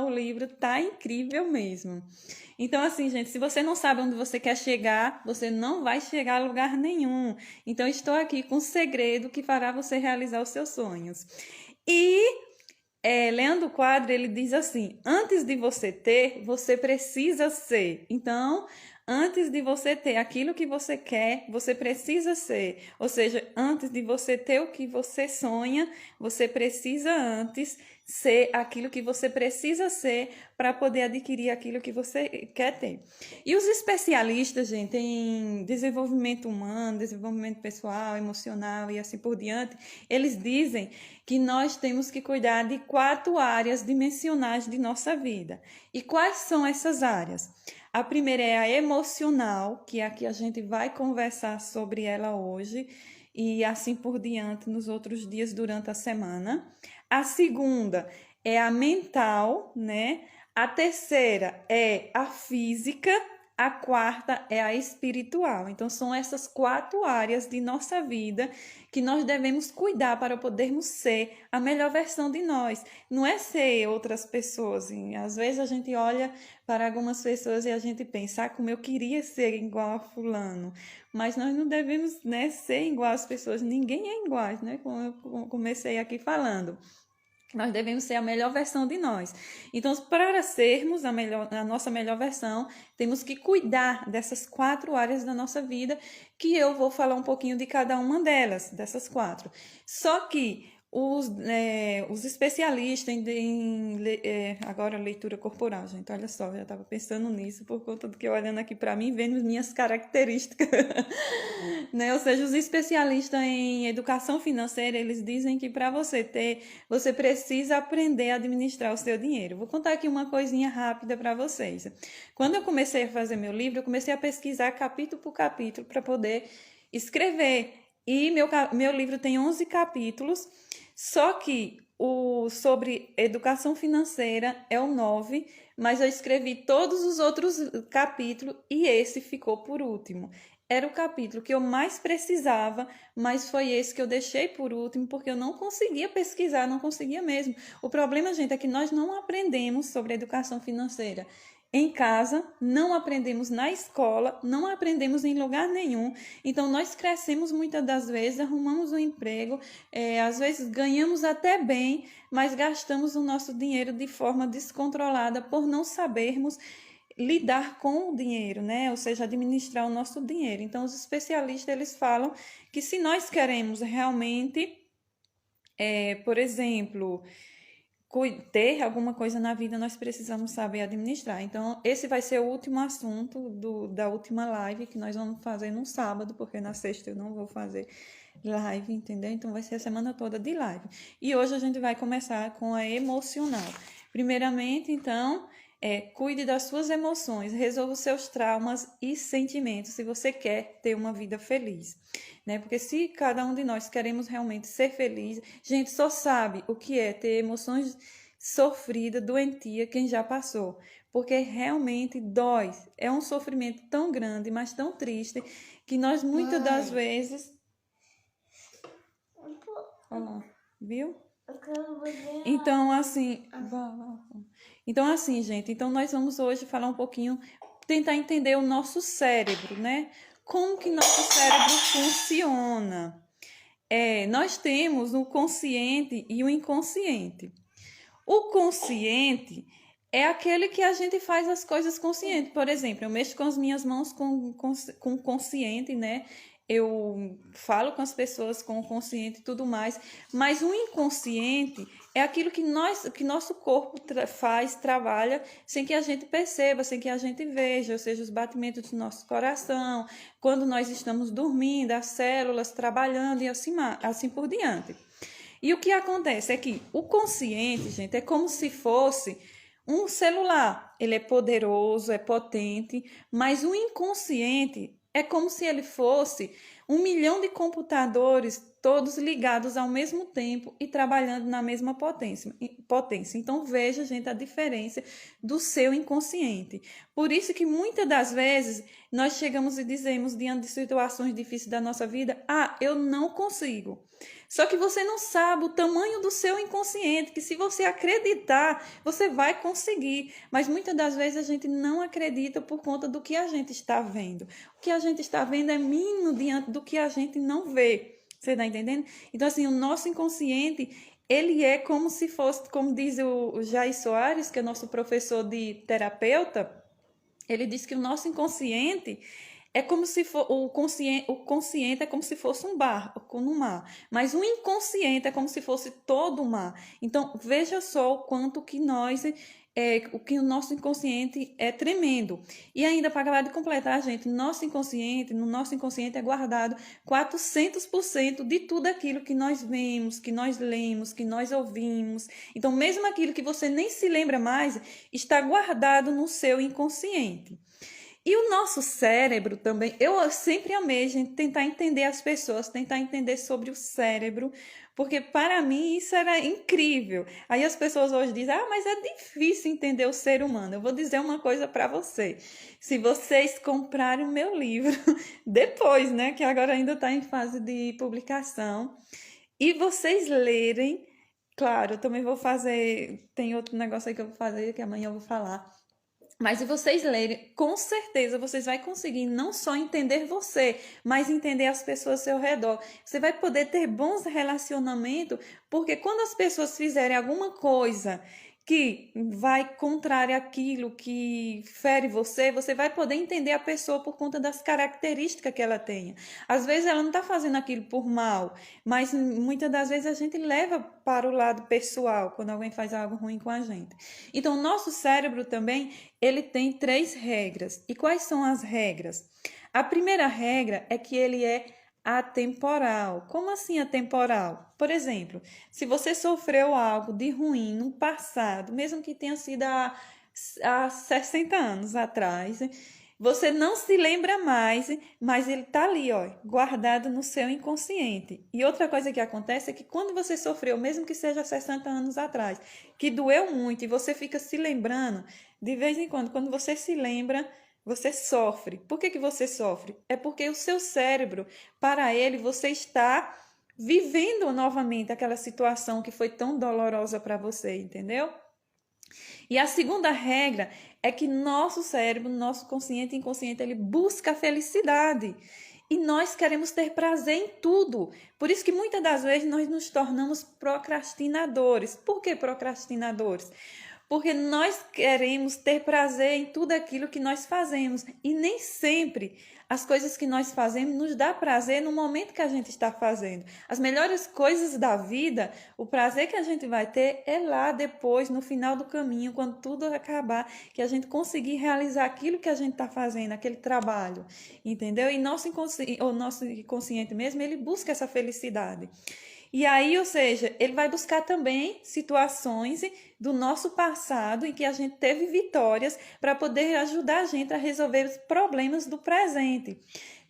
o livro tá incrível mesmo. Então, assim, gente, se você não sabe onde você quer chegar, você não vai chegar a lugar nenhum. Então, estou aqui com um segredo que fará você realizar os seus sonhos. E Leandro Quadro, ele diz assim: antes de você ter, você precisa ser. Então, antes de você ter aquilo que você quer, você precisa ser. Ou seja, antes de você ter o que você sonha, você precisa antes ser aquilo que você precisa ser para poder adquirir aquilo que você quer ter. E os especialistas, gente, em desenvolvimento humano, desenvolvimento pessoal, emocional e assim por diante, eles dizem que nós temos que cuidar de 4 áreas dimensionais de nossa vida. E quais são essas áreas? A primeira é a emocional, que é a que a gente vai conversar sobre ela hoje e assim por diante nos outros dias durante a semana. A segunda é a mental, né? A terceira é a física. A quarta é a espiritual. Então, são essas 4 áreas de nossa vida que nós devemos cuidar para podermos ser a melhor versão de nós. Não é ser outras pessoas. Às vezes a gente olha para algumas pessoas e a gente pensa, como eu queria ser igual a fulano. Mas nós não devemos, né, ser igual às pessoas. Ninguém é igual, né? Como eu comecei aqui falando. Nós devemos ser a melhor versão de nós. Então, para sermos a nossa melhor versão, temos que cuidar dessas 4 áreas da nossa vida, que eu vou falar um pouquinho de cada uma delas, dessas 4. Só que os especialistas agora leitura corporal, gente, olha só, eu já estava pensando nisso por conta do que eu olhando aqui para mim, vendo minhas características, né? Ou seja, os especialistas em educação financeira, eles dizem que para você ter, você precisa aprender a administrar o seu dinheiro. Vou contar aqui uma coisinha rápida para vocês. Quando eu comecei a fazer meu livro, eu comecei a pesquisar capítulo por capítulo para poder escrever. E meu livro tem 11 capítulos, só que o sobre educação financeira é o 9, mas eu escrevi todos os outros capítulos e esse ficou por último. Era o capítulo que eu mais precisava, mas foi esse que eu deixei por último, porque eu não conseguia pesquisar, não conseguia mesmo. O problema, gente, é que nós não aprendemos sobre educação financeira em casa, não aprendemos na escola, não aprendemos em lugar nenhum. Então, nós crescemos muitas das vezes, arrumamos um emprego, às vezes ganhamos até bem, mas gastamos o nosso dinheiro de forma descontrolada por não sabermos lidar com o dinheiro, né? Ou seja, administrar o nosso dinheiro. Então, os especialistas, eles falam que se nós queremos realmente, por exemplo, ter alguma coisa na vida, nós precisamos saber administrar. Então, esse vai ser o último assunto da última live que nós vamos fazer no sábado, porque na sexta eu não vou fazer live, entendeu? Então, vai ser a semana toda de live. E hoje a gente vai começar com a emocional. Primeiramente, então, cuide das suas emoções, resolva os seus traumas e sentimentos, se você quer ter uma vida feliz, né? Porque se cada um de nós queremos realmente ser feliz, gente, só sabe o que é ter emoções sofridas, doentia, quem já passou. Porque realmente dói, é um sofrimento tão grande, mas tão triste, que nós muitas das vezes... Olha lá, viu? Então, assim... Então, assim, gente, então nós vamos hoje falar um pouquinho, tentar entender o nosso cérebro, né? Como que nosso cérebro funciona. Nós temos o consciente e o inconsciente. O consciente é aquele que a gente faz as coisas consciente. Por exemplo, eu mexo com as minhas mãos com consciente, né? Eu falo com as pessoas com o consciente e tudo mais, mas o inconsciente é aquilo que nosso corpo trabalha sem que a gente perceba, sem que a gente veja, ou seja, os batimentos do nosso coração, quando nós estamos dormindo, as células trabalhando e assim por diante. E o que acontece é que o consciente, gente, é como se fosse um celular. Ele é poderoso, é potente, mas o inconsciente é como se ele fosse 1 milhão de computadores, todos ligados ao mesmo tempo e trabalhando na mesma potência. Então, veja, gente, a diferença do seu inconsciente. Por isso que muitas das vezes nós chegamos e dizemos, diante de situações difíceis da nossa vida, eu não consigo. Só que você não sabe o tamanho do seu inconsciente, que se você acreditar, você vai conseguir. Mas muitas das vezes a gente não acredita por conta do que a gente está vendo. O que a gente está vendo é mínimo diante do que a gente não vê. Você está entendendo? Então, assim, o nosso inconsciente, ele é como se fosse, como diz o Jair Soares, que é nosso professor de terapeuta, ele diz que o nosso inconsciente é como se for, o consciente é como se fosse um barco no mar, mas o inconsciente é como se fosse todo o mar. Então, veja só o quanto que o que o nosso inconsciente é tremendo. E ainda, para acabar de completar, gente, no nosso inconsciente é guardado 400% de tudo aquilo que nós vemos, que nós lemos, que nós ouvimos. Então, mesmo aquilo que você nem se lembra mais, está guardado no seu inconsciente. E o nosso cérebro também, eu sempre amei, gente, tentar entender as pessoas, tentar entender sobre o cérebro, porque para mim isso era incrível. Aí as pessoas hoje dizem, mas é difícil entender o ser humano. Eu vou dizer uma coisa para você. Se vocês comprarem o meu livro, depois, né, que agora ainda está em fase de publicação, e vocês lerem, claro, eu também vou fazer, tem outro negócio aí que eu vou fazer, que amanhã eu vou falar. Mas se vocês lerem, com certeza vocês vão conseguir não só entender você, mas entender as pessoas ao seu redor. Você vai poder ter bons relacionamentos, porque quando as pessoas fizerem alguma coisa que vai contrária àquilo que fere você, você vai poder entender a pessoa por conta das características que ela tenha. Às vezes ela não está fazendo aquilo por mal, mas muitas das vezes a gente leva para o lado pessoal, quando alguém faz algo ruim com a gente. Então, o nosso cérebro também, ele tem 3 regras. E quais são as regras? A primeira regra é que ele é atemporal. Como assim atemporal? Por exemplo, se você sofreu algo de ruim no passado, mesmo que tenha sido há 60 anos atrás, você não se lembra mais, mas ele está ali, guardado no seu inconsciente. E outra coisa que acontece é que quando você sofreu, mesmo que seja 60 anos atrás, que doeu muito e você fica se lembrando, de vez em quando você se lembra, você sofre. Por que você sofre? É porque o seu cérebro, para ele, você está vivendo novamente aquela situação que foi tão dolorosa para você, entendeu? E a segunda regra é que nosso cérebro, nosso consciente e inconsciente, ele busca a felicidade. E nós queremos ter prazer em tudo. Por isso que muitas das vezes nós nos tornamos procrastinadores. Por que procrastinadores? Porque nós queremos ter prazer em tudo aquilo que nós fazemos. E nem sempre as coisas que nós fazemos nos dá prazer no momento que a gente está fazendo. As melhores coisas da vida, o prazer que a gente vai ter é lá depois, no final do caminho, quando tudo acabar, que a gente conseguir realizar aquilo que a gente está fazendo, aquele trabalho, entendeu? E o nosso inconsciente mesmo, ele busca essa felicidade. E aí, ou seja, ele vai buscar também situações do nosso passado em que a gente teve vitórias para poder ajudar a gente a resolver os problemas do presente.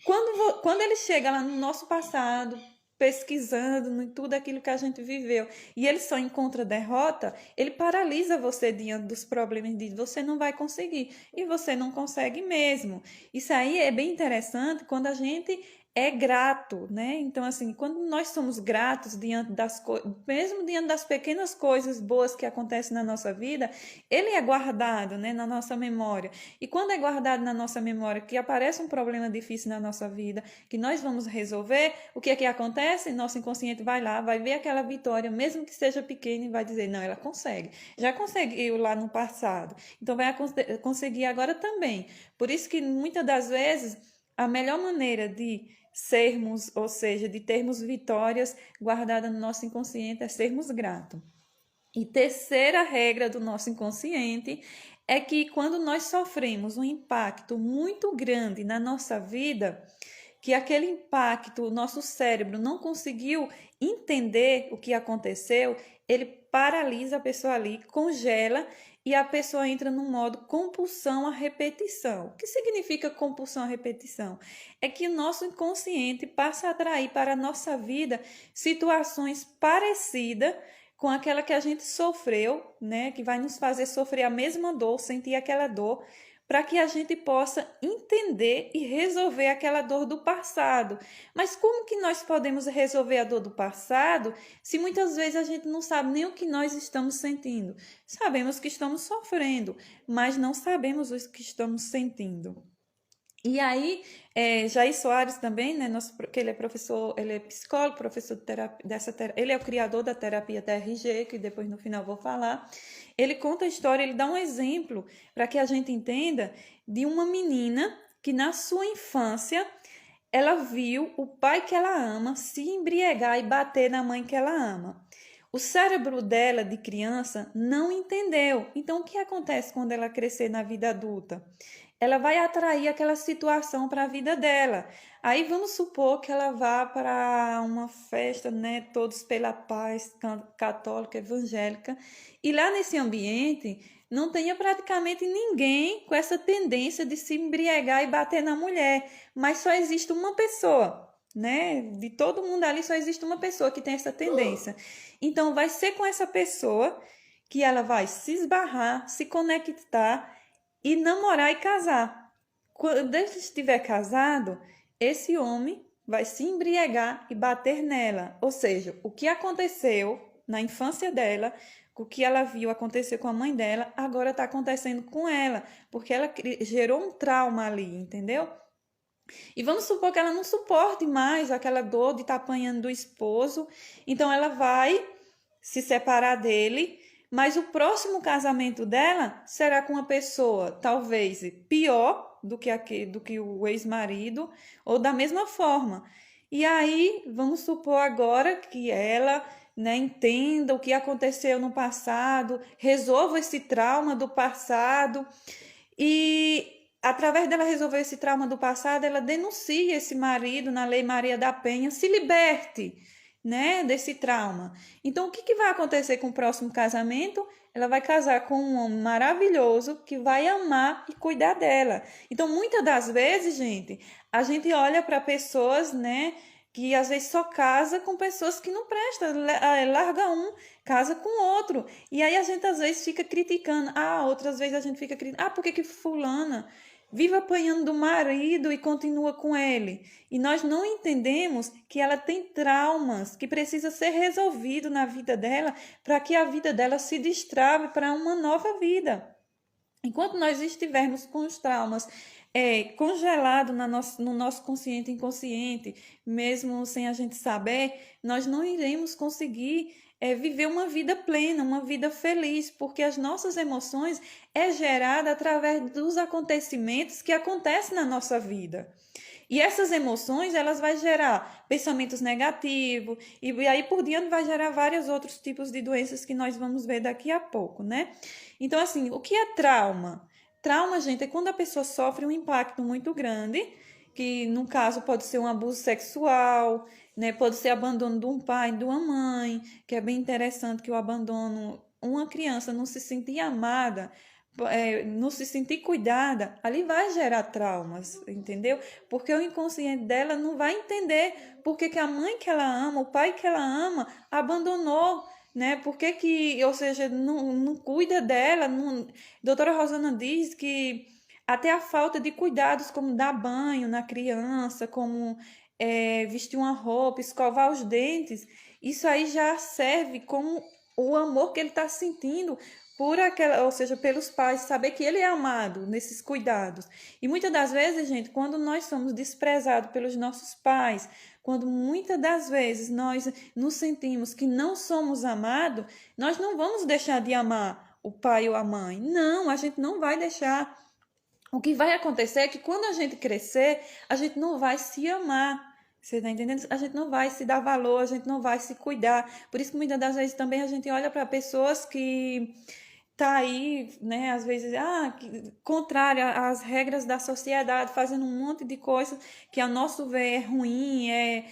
Quando ele chega lá no nosso passado, pesquisando em tudo aquilo que a gente viveu, e ele só encontra derrota, ele paralisa você diante dos problemas e diz, você não vai conseguir, e você não consegue mesmo. Isso aí é bem interessante quando a gente é grato, né? Então, assim, quando nós somos gratos diante das coisas, mesmo diante das pequenas coisas boas que acontecem na nossa vida, ele é guardado, né, na nossa memória. E quando é guardado na nossa memória, que aparece um problema difícil na nossa vida, que nós vamos resolver, o que é que acontece? Nosso inconsciente vai lá, vai ver aquela vitória, mesmo que seja pequena, e vai dizer, não, ela consegue. Já conseguiu lá no passado, então vai conseguir agora também. Por isso que muitas das vezes a melhor maneira de sermos, ou seja, de termos vitórias guardadas no nosso inconsciente é sermos gratos. E terceira regra do nosso inconsciente é que quando nós sofremos um impacto muito grande na nossa vida, que aquele impacto, o nosso cérebro não conseguiu entender o que aconteceu, ele paralisa a pessoa ali, congela e a pessoa entra no modo compulsão à repetição. O que significa compulsão à repetição? É que o nosso inconsciente passa a atrair para a nossa vida situações parecidas com aquela que a gente sofreu, né? Que vai nos fazer sofrer a mesma dor, sentir aquela dor, para que a gente possa entender e resolver aquela dor do passado. Mas como que nós podemos resolver a dor do passado se muitas vezes a gente não sabe nem o que nós estamos sentindo? Sabemos que estamos sofrendo, mas não sabemos o que estamos sentindo. E aí, Jair Soares também, né, que ele é professor, ele é psicólogo, professor de terapia, ele é o criador da terapia TRG, que depois no final vou falar. Ele conta a história, ele dá um exemplo para que a gente entenda de uma menina que na sua infância ela viu o pai que ela ama se embriagar e bater na mãe que ela ama. O cérebro dela, de criança, não entendeu. Então, o que acontece quando ela crescer na vida adulta? Ela vai atrair aquela situação para a vida dela. Aí vamos supor que ela vá para uma festa, né, todos pela paz, católica, evangélica, e lá nesse ambiente não tenha praticamente ninguém com essa tendência de se embriagar e bater na mulher, mas só existe uma pessoa, né? De todo mundo ali só existe uma pessoa que tem essa tendência. Então vai ser com essa pessoa que ela vai se esbarrar, se conectar e namorar e casar. Quando ele estiver casado, esse homem vai se embriagar e bater nela. Ou seja, o que aconteceu na infância dela, o que ela viu acontecer com a mãe dela, agora está acontecendo com ela, porque ela gerou um trauma ali, entendeu? E vamos supor que ela não suporte mais aquela dor de estar apanhando do esposo, então ela vai se separar dele, mas o próximo casamento dela será com uma pessoa talvez pior do que o ex-marido, ou da mesma forma. E aí, vamos supor agora que ela, né, entenda o que aconteceu no passado, resolva esse trauma do passado e através dela resolver esse trauma do passado, ela denuncia esse marido na Lei Maria da Penha, se liberte, né, desse trauma. Então, o que vai acontecer com o próximo casamento? Ela vai casar com um homem maravilhoso que vai amar e cuidar dela. Então, muitas das vezes, gente, a gente olha para pessoas, né, que às vezes só casa com pessoas que não prestam, larga um, casa com outro. E aí a gente às vezes fica criticando. Outras vezes a gente fica criticando. Por que fulana vive apanhando do marido e continua com ele? E nós não entendemos que ela tem traumas que precisa ser resolvido na vida dela para que a vida dela se destrave para uma nova vida. Enquanto nós estivermos com os traumas congelado no nosso consciente e inconsciente, mesmo sem a gente saber, nós não iremos conseguir viver uma vida plena, uma vida feliz, porque as nossas emoções é gerada através dos acontecimentos que acontecem na nossa vida. E essas emoções, elas vão gerar pensamentos negativos, e aí por diante vai gerar vários outros tipos de doenças que nós vamos ver daqui a pouco, né? Então, assim, o que é trauma? Trauma, gente, é quando a pessoa sofre um impacto muito grande, que no caso pode ser um abuso sexual, né? Pode ser abandono de um pai, de uma mãe, que é bem interessante que o abandono, uma criança não se sentir amada, não se sentir cuidada, ali vai gerar traumas, entendeu? Porque o inconsciente dela não vai entender porque que a mãe que ela ama, o pai que ela ama, abandonou, né? Por que, ou seja, não cuida dela? Não... Doutora Rosana diz que até a falta de cuidados, como dar banho na criança, como vestir uma roupa, escovar os dentes, isso aí já serve como o amor que ele está sentindo por aquela, ou seja, pelos pais, saber que ele é amado nesses cuidados. E muitas das vezes, gente, quando nós somos desprezados pelos nossos pais, quando muitas das vezes nós nos sentimos que não somos amados, nós não vamos deixar de amar o pai ou a mãe. Não, a gente não vai deixar. O que vai acontecer é que quando a gente crescer, a gente não vai se amar. Você está entendendo? A gente não vai se dar valor, a gente não vai se cuidar. Por isso que muitas das vezes também a gente olha para pessoas que tá aí, né, às vezes, contrária às regras da sociedade, fazendo um monte de coisas que, a nosso ver, é ruim, é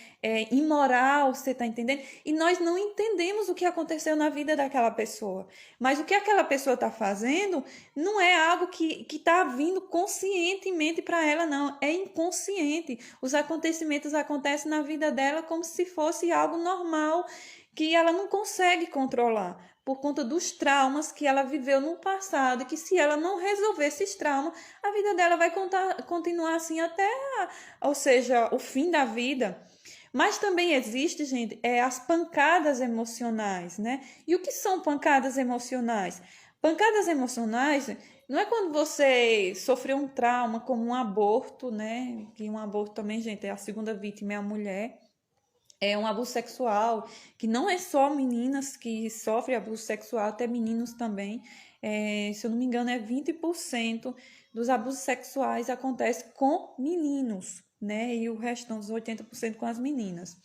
imoral, você tá entendendo? E nós não entendemos o que aconteceu na vida daquela pessoa. Mas o que aquela pessoa tá fazendo não é algo que tá vindo conscientemente para ela, não. É inconsciente. Os acontecimentos acontecem na vida dela como se fosse algo normal, que ela não consegue controlar por conta dos traumas que ela viveu no passado, e que, se ela não resolver esses traumas, a vida dela vai continuar assim até, ou seja, o fim da vida. Mas também existe, gente, as pancadas emocionais, né? E o que são pancadas emocionais? Pancadas emocionais não é quando você sofreu um trauma, como um aborto, né? Que um aborto também, gente, a segunda vítima é a mulher. É um abuso sexual, que não é só meninas que sofrem abuso sexual, até meninos também. Se eu não me engano, 20% dos abusos sexuais acontece com meninos, né? E o restante dos 80% com as meninas.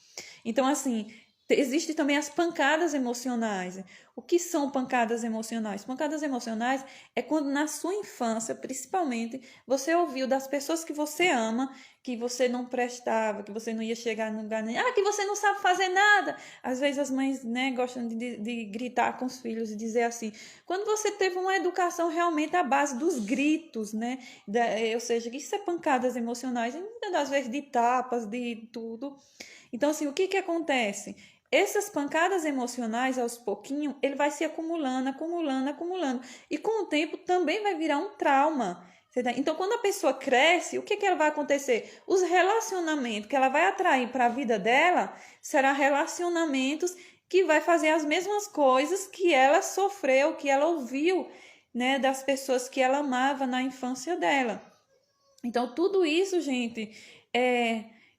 Então, assim, existem também as pancadas emocionais. O que são pancadas emocionais? Pancadas emocionais é quando, na sua infância, principalmente, você ouviu das pessoas que você ama que você não prestava, que você não ia chegar no lugar nenhum, que você não sabe fazer nada. Às vezes as mães, né, gostam de gritar com os filhos e dizer assim, quando você teve uma educação realmente à base dos gritos, né, ou seja, isso é pancadas emocionais, e muitas das vezes de tapas, de tudo. Então, assim, o que acontece? Essas pancadas emocionais, aos pouquinhos, ele vai se acumulando, acumulando, acumulando. E com o tempo também vai virar um trauma. Então, quando a pessoa cresce, o que ela vai acontecer? Os relacionamentos que ela vai atrair para a vida dela serão relacionamentos que vai fazer as mesmas coisas que ela sofreu, que ela ouviu, né, das pessoas que ela amava na infância dela. Então, tudo isso, gente,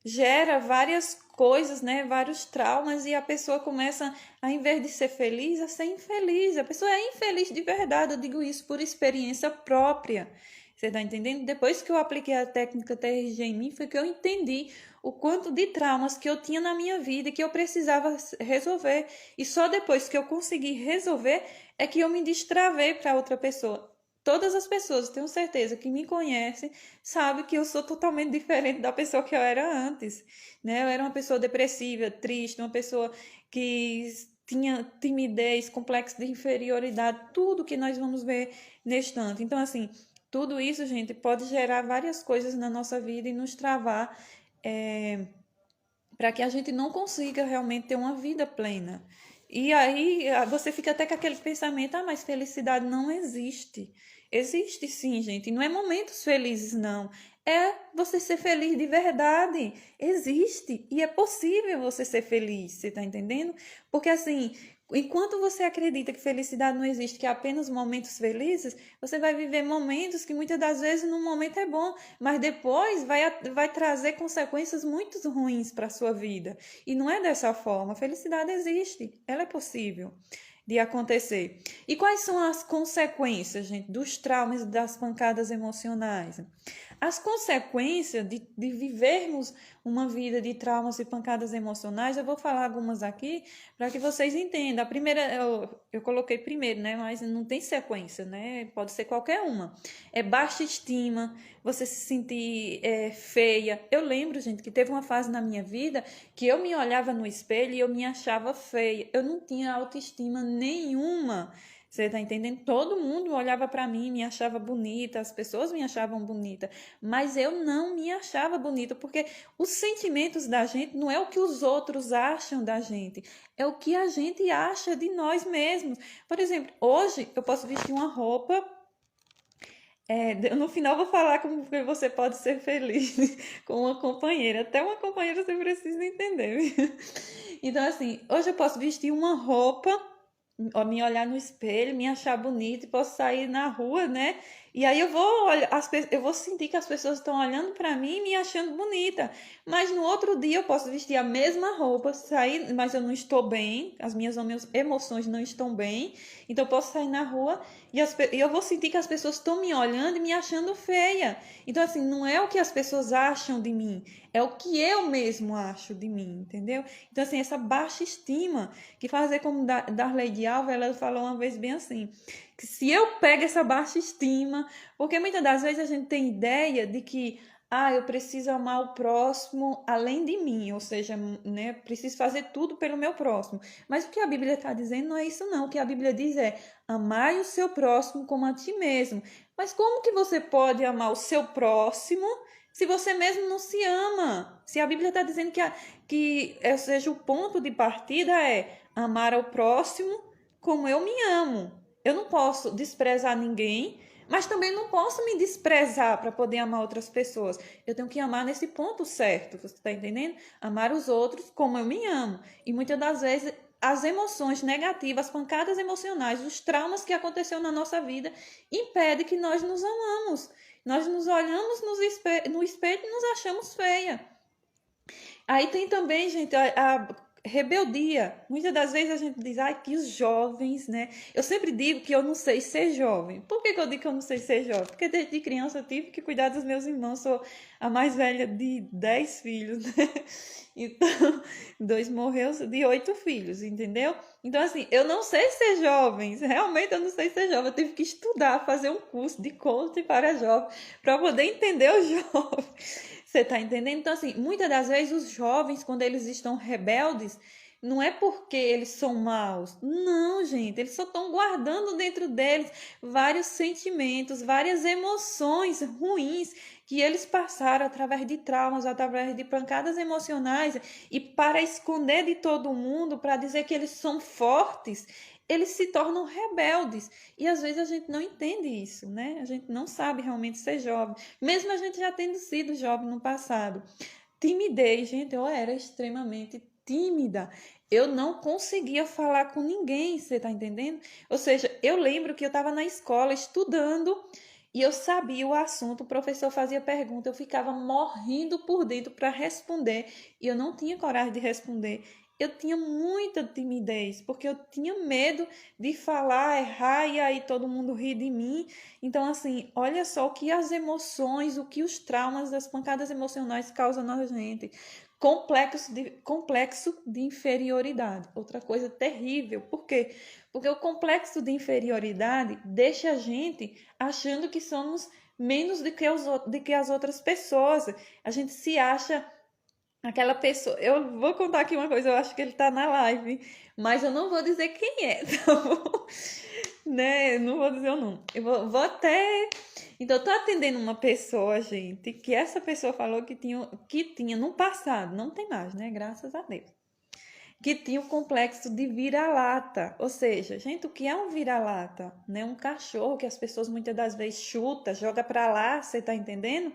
gera várias coisas, né? Vários traumas, e a pessoa começa, ao invés de ser feliz, a ser infeliz. A pessoa é infeliz de verdade, eu digo isso por experiência própria. Você tá entendendo? Depois que eu apliquei a técnica TRG em mim, foi que eu entendi o quanto de traumas que eu tinha na minha vida e que eu precisava resolver. E só depois que eu consegui resolver é que eu me destravei para outra pessoa. Todas as pessoas, tenho certeza, que me conhecem, sabem que eu sou totalmente diferente da pessoa que eu era antes, né? Eu era uma pessoa depressiva, triste, uma pessoa que tinha timidez, complexo de inferioridade, tudo que nós vamos ver neste instante. Então, assim, tudo isso, gente, pode gerar várias coisas na nossa vida e nos travar, para que a gente não consiga realmente ter uma vida plena. E aí você fica até com aquele pensamento, mas felicidade não existe. Existe sim, gente. E não é momentos felizes, não. É você ser feliz de verdade. Existe. E é possível você ser feliz, você tá entendendo? Porque assim, enquanto você acredita que felicidade não existe, que é apenas momentos felizes, você vai viver momentos que muitas das vezes no momento é bom, mas depois vai trazer consequências muito ruins para a sua vida. E não é dessa forma. A felicidade existe, ela é possível de acontecer. E quais são as consequências, gente, dos traumas e das pancadas emocionais? As consequências de vivermos uma vida de traumas e pancadas emocionais, eu vou falar algumas aqui para que vocês entendam. A primeira, eu coloquei primeiro, né? Mas não tem sequência, né? Pode ser qualquer uma. É baixa estima, você se sentir feia. Eu lembro, gente, que teve uma fase na minha vida que eu me olhava no espelho e eu me achava feia. Eu não tinha autoestima nenhuma. Você tá entendendo? Todo mundo olhava para mim, me achava bonita, as pessoas me achavam bonita, mas eu não me achava bonita, porque os sentimentos da gente não é o que os outros acham da gente, é o que a gente acha de nós mesmos. Por exemplo, hoje eu posso vestir uma roupa. No final vou falar como você pode ser feliz com uma companheira. Até uma companheira você precisa entender. Então, assim, hoje eu posso vestir uma roupa, me olhar no espelho, me achar bonita e posso sair na rua, né? E aí eu vou olhar, eu vou sentir que as pessoas estão olhando para mim e me achando bonita. Mas no outro dia eu posso vestir a mesma roupa, sair, mas eu não estou bem, as minhas emoções não estão bem. Então eu posso sair na rua e eu vou sentir que as pessoas estão me olhando e me achando feia. Então, assim, não é o que as pessoas acham de mim, é o que eu mesmo acho de mim, entendeu? Então, assim, essa baixa estima, que fazer como Darley de Alva, ela falou uma vez bem assim, se eu pego essa baixa estima, porque muitas das vezes a gente tem ideia de que eu preciso amar o próximo além de mim, ou seja, né, preciso fazer tudo pelo meu próximo. Mas o que a Bíblia está dizendo não é isso não. O que a Bíblia diz é: amai o seu próximo como a ti mesmo. Mas como que você pode amar o seu próximo se você mesmo não se ama? Se a Bíblia está dizendo ou seja, o ponto de partida é amar ao próximo como eu me amo. Eu não posso desprezar ninguém, mas também não posso me desprezar para poder amar outras pessoas. Eu tenho que amar nesse ponto certo, você está entendendo? Amar os outros como eu me amo. E muitas das vezes as emoções negativas, as pancadas emocionais, os traumas que aconteceram na nossa vida impedem que nós nos amamos. Nós nos olhamos no espelho e nos achamos feia. Aí tem também, gente, a rebeldia. Muitas das vezes a gente diz, que os jovens, né? Eu sempre digo que eu não sei ser jovem. Por que eu digo que eu não sei ser jovem? Porque desde criança eu tive que cuidar dos meus irmãos. Sou a mais velha de 10 filhos, né? Então, 2 morreu de 8 filhos, entendeu? Então, assim, eu não sei ser jovem. Realmente eu não sei ser jovem. Eu tive que estudar, fazer um curso de coaching para jovens para poder entender o jovem. Você tá entendendo? Então, assim, muitas das vezes os jovens, quando eles estão rebeldes, não é porque eles são maus. Não, gente, eles só estão guardando dentro deles vários sentimentos, várias emoções ruins que eles passaram através de traumas, através de pancadas emocionais, e para esconder de todo mundo, para dizer que eles são fortes, eles se tornam rebeldes. E às vezes a gente não entende isso, né? A gente não sabe realmente ser jovem, mesmo a gente já tendo sido jovem no passado. Timidez, gente, eu era extremamente tímida. Eu não conseguia falar com ninguém, você tá entendendo? Ou seja, eu lembro que eu estava na escola estudando e eu sabia o assunto, o professor fazia pergunta, eu ficava morrendo por dentro para responder e eu não tinha coragem de responder. Eu tinha muita timidez, porque eu tinha medo de falar, errar e aí todo mundo rir de mim. Então, assim, olha só o que as emoções, o que os traumas das pancadas emocionais causam na gente. Complexo de inferioridade. Outra coisa terrível. Por quê? Porque o complexo de inferioridade deixa a gente achando que somos menos do que as outras pessoas. A gente se acha aquela pessoa. Eu vou contar aqui uma coisa, eu acho que ele tá na live, mas eu não vou dizer quem é, tá bom? Né? Não vou dizer o nome. Eu vou até. Então, eu tô atendendo uma pessoa, gente, que essa pessoa falou que tinha no passado, não tem mais, né? Graças a Deus. Que tinha o complexo de vira-lata. Ou seja, gente, o que é um vira-lata? Né? Um cachorro que as pessoas muitas das vezes chuta, joga pra lá, você tá entendendo?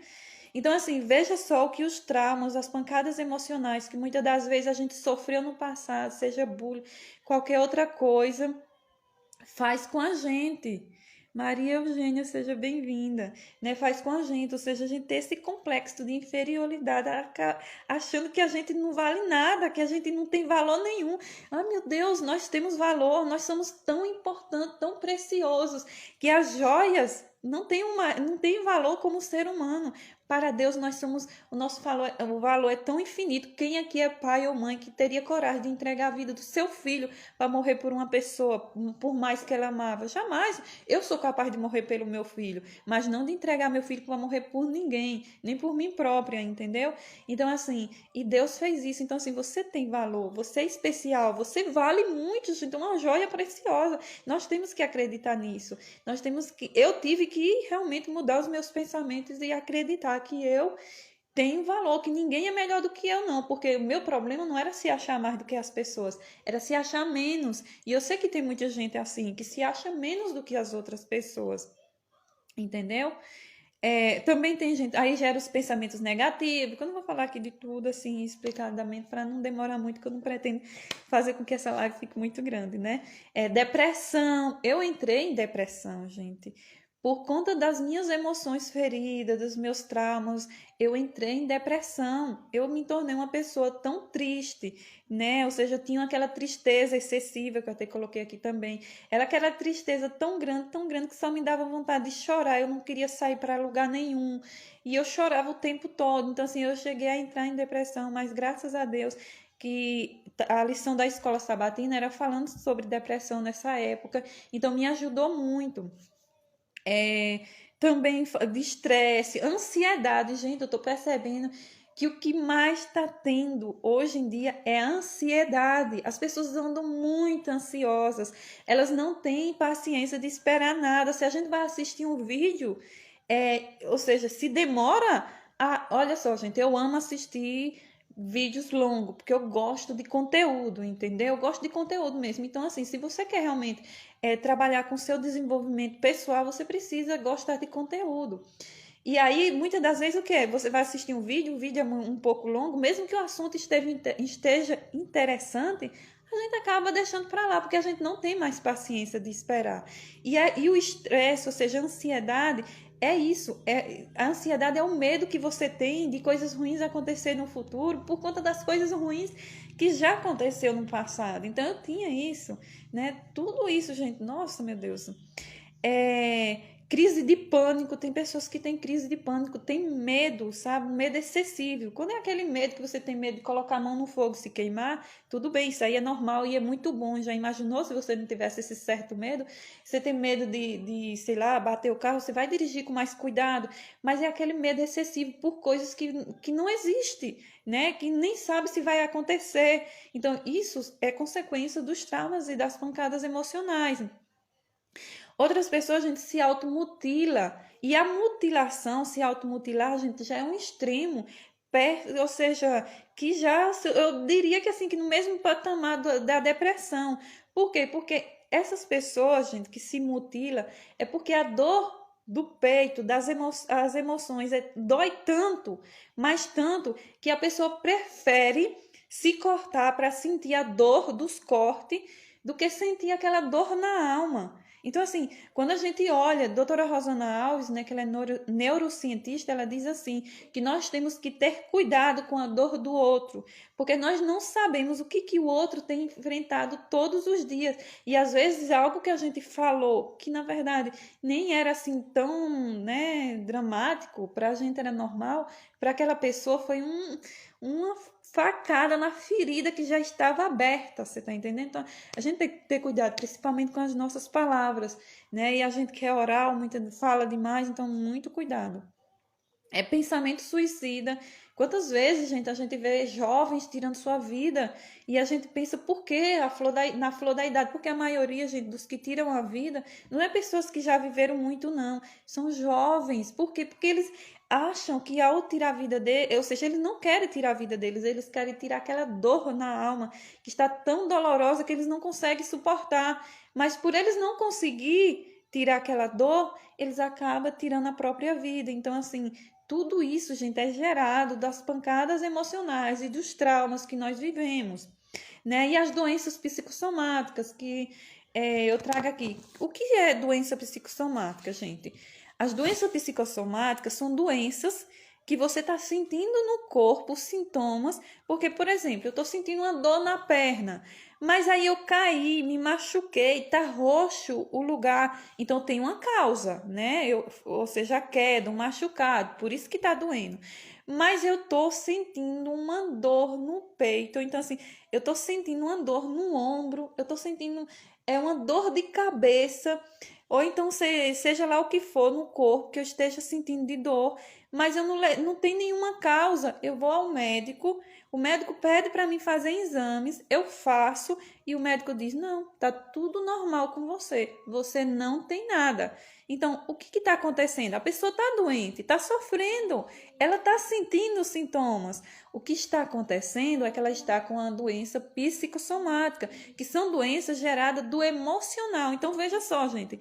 Então, assim, veja só o que os traumas, as pancadas emocionais que muitas das vezes a gente sofreu no passado, seja bullying, qualquer outra coisa, faz com a gente. Maria Eugênia, seja bem-vinda, né? Faz com a gente, ou seja, a gente tem esse complexo de inferioridade, achando que a gente não vale nada, que a gente não tem valor nenhum. Ah, meu Deus, nós temos valor, nós somos tão importantes, tão preciosos, que as joias não têm valor como ser humano. Para Deus, o valor é tão infinito. Quem aqui é pai ou mãe que teria coragem de entregar a vida do seu filho para morrer por uma pessoa, por mais que ela amava? Jamais. Eu sou capaz de morrer pelo meu filho, mas não de entregar meu filho para morrer por ninguém, nem por mim própria, entendeu? Então, assim, e Deus fez isso. Então, assim, você tem valor, você é especial, você vale muito, gente, uma joia preciosa. Nós temos que acreditar nisso. Eu tive que realmente mudar os meus pensamentos e acreditar que eu tenho valor, que ninguém é melhor do que eu, não, porque o meu problema não era se achar mais do que as pessoas, era se achar menos. E eu sei que tem muita gente assim, que se acha menos do que as outras pessoas, entendeu? Também tem gente, aí gera os pensamentos negativos, que eu não vou falar aqui de tudo assim, explicadamente, para não demorar muito, que eu não pretendo fazer com que essa live fique muito grande, né? Depressão, eu entrei em depressão, gente. Por conta das minhas emoções feridas, dos meus traumas, eu entrei em depressão. Eu me tornei uma pessoa tão triste, né? Ou seja, eu tinha aquela tristeza excessiva, que eu até coloquei aqui também. Era aquela tristeza tão grande, que só me dava vontade de chorar. Eu não queria sair para lugar nenhum. E eu chorava o tempo todo. Então, assim, eu cheguei a entrar em depressão, mas graças a Deus que a lição da escola sabatina era falando sobre depressão nessa época, então me ajudou muito. Também de estresse, ansiedade, gente, eu tô percebendo que o que mais está tendo hoje em dia é a ansiedade. As pessoas andam muito ansiosas, elas não têm paciência de esperar nada. Se a gente vai assistir um vídeo, ou seja, se demora olha só, gente, eu amo assistir vídeos longos, porque eu gosto de conteúdo, entendeu? Eu gosto de conteúdo mesmo. Então, assim, se você quer realmente trabalhar com seu desenvolvimento pessoal, você precisa gostar de conteúdo. E aí, muitas das vezes, o que é? Você vai assistir um vídeo é um pouco longo, mesmo que o assunto esteja interessante, a gente acaba deixando para lá, porque a gente não tem mais paciência de esperar. E o estresse, ou seja, a ansiedade, é isso. A ansiedade é o medo que você tem de coisas ruins acontecer no futuro por conta das coisas ruins que já aconteceu no passado. Então, eu tinha isso, né? Tudo isso, gente, nossa, meu Deus. Crise de pânico, tem pessoas que têm crise de pânico, tem medo, sabe? Medo excessivo. Quando é aquele medo que você tem medo de colocar a mão no fogo e se queimar, tudo bem, isso aí é normal e é muito bom. Já imaginou se você não tivesse esse certo medo? Você tem medo sei lá, bater o carro, você vai dirigir com mais cuidado, mas é aquele medo excessivo por coisas que não existem, né? Que nem sabe se vai acontecer. Então, isso é consequência dos traumas e das pancadas emocionais. Outras pessoas, a gente se automutila. E a mutilação, se automutilar, gente, já é um extremo. Ou seja, que já, eu diria que assim, que no mesmo patamar da depressão. Por quê? Porque essas pessoas, gente, que se mutila, é porque a dor do peito, as emoções, dói tanto, mas tanto, que a pessoa prefere se cortar para sentir a dor dos cortes do que sentir aquela dor na alma. Então, assim, quando a gente olha, a doutora Rosana Alves, né, que ela é neurocientista, ela diz assim, que nós temos que ter cuidado com a dor do outro, porque nós não sabemos o que o outro tem enfrentado todos os dias. E às vezes algo que a gente falou, que na verdade nem era assim tão, né, dramático, para a gente era normal, para aquela pessoa foi uma facada na ferida que já estava aberta, você tá entendendo? Então, a gente tem que ter cuidado, principalmente com as nossas palavras, né? E a gente que é oral, fala demais, então muito cuidado. Pensamento suicida. Quantas vezes, gente, a gente vê jovens tirando sua vida e a gente pensa por quê? Na flor da idade, porque a maioria, gente, dos que tiram a vida não é pessoas que já viveram muito, não. São jovens. Por quê? Porque eles acham que ao tirar a vida deles, ou seja, eles não querem tirar a vida deles, eles querem tirar aquela dor na alma que está tão dolorosa que eles não conseguem suportar. Mas por eles não conseguir tirar aquela dor, eles acabam tirando a própria vida. Então, assim, tudo isso, gente, é gerado das pancadas emocionais e dos traumas que nós vivemos, né? E as doenças psicossomáticas que eu trago aqui. O que é doença psicossomática, gente? As doenças psicossomáticas são doenças que você está sentindo no corpo, sintomas, porque, por exemplo, eu estou sentindo uma dor na perna, mas aí eu caí, me machuquei, tá roxo o lugar, então tem uma causa, né? Ou seja, a queda, um machucado, por isso que tá doendo. Mas eu tô sentindo uma dor no peito, então assim, eu tô sentindo uma dor no ombro, eu tô sentindo uma dor de cabeça, ou então seja lá o que for no corpo que eu esteja sentindo de dor, mas eu não tenho nenhuma causa. Eu vou ao médico, o médico pede para mim fazer exames, eu faço e o médico diz: não, tá tudo normal com você, você não tem nada. Então, o que está acontecendo? A pessoa está doente, está sofrendo, ela está sentindo sintomas. O que está acontecendo é que ela está com a doença psicossomática, que são doenças geradas do emocional. Então, veja só, gente,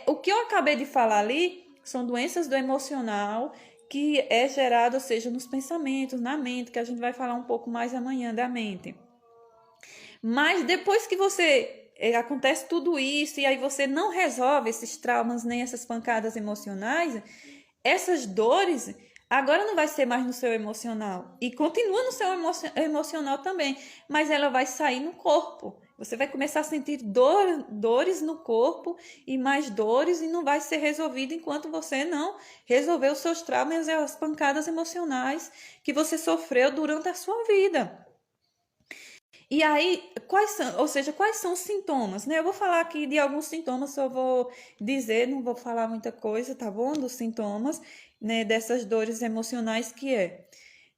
o que eu acabei de falar ali são doenças do emocional que é gerado, ou seja, nos pensamentos, na mente, que a gente vai falar um pouco mais amanhã da mente. Mas depois que acontece tudo isso e aí você não resolve esses traumas nem essas pancadas emocionais, essas dores agora não vai ser mais no seu emocional e continua no seu emocional também, mas ela vai sair no corpo. Você vai começar a sentir dores no corpo e mais dores e não vai ser resolvido enquanto você não resolver os seus traumas e as pancadas emocionais que você sofreu durante a sua vida. E aí, quais são os sintomas, né? Eu vou falar aqui de alguns sintomas, só vou dizer, não vou falar muita coisa, tá bom? Dos sintomas, né, dessas dores emocionais que é